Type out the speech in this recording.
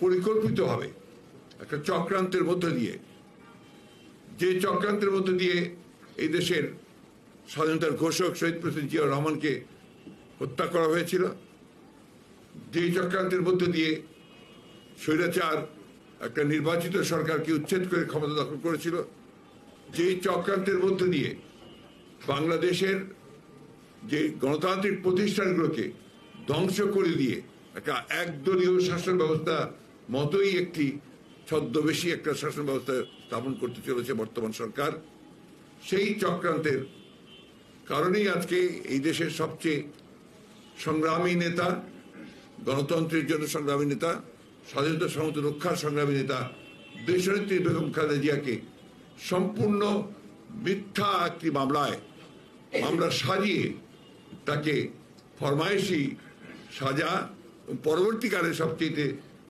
পরিকল্পিতভাবে একটা চক্রান্তের মধ্য দিয়ে, যে চক্রান্তের মধ্য দিয়ে এই দেশের স্বাধীনতার ঘোষক শহীদ প্রেসিডেন্ট জিয়াউর রহমানকে হত্যা করা হয়েছিল, যে চক্রান্তের মধ্য দিয়ে স্বৈরাচার একটা নির্বাচিত সরকারকে উচ্ছেদ করে ক্ষমতা দখল করেছিল, যে চক্রান্তের মধ্য দিয়ে বাংলাদেশের যে গণতান্ত্রিক প্রতিষ্ঠানগুলোকে ধ্বংস করে দিয়ে একটা একদলীয় শাসন ব্যবস্থা মতোই একটি ছদ্মবেশী একটা শাসন ব্যবস্থা স্থাপন করতে চলেছে বর্তমান সরকার, সেই চক্রান্তের কারণেই আজকে এই দেশের সবচেয়ে সংগ্রামী নেতা, গণতন্ত্রের জন্য সংগ্রামী নেতা, স্বাধীনতা সমতা রক্ষার সংগ্রামী নেতা দেশনেত্রী বেগম খালেদা জিয়াকে সম্পূর্ণ মিথ্যা একটি মামলা সাজিয়ে তাকে ফরমায়েশি সাজা, পরবর্তীকালে সবচেয়ে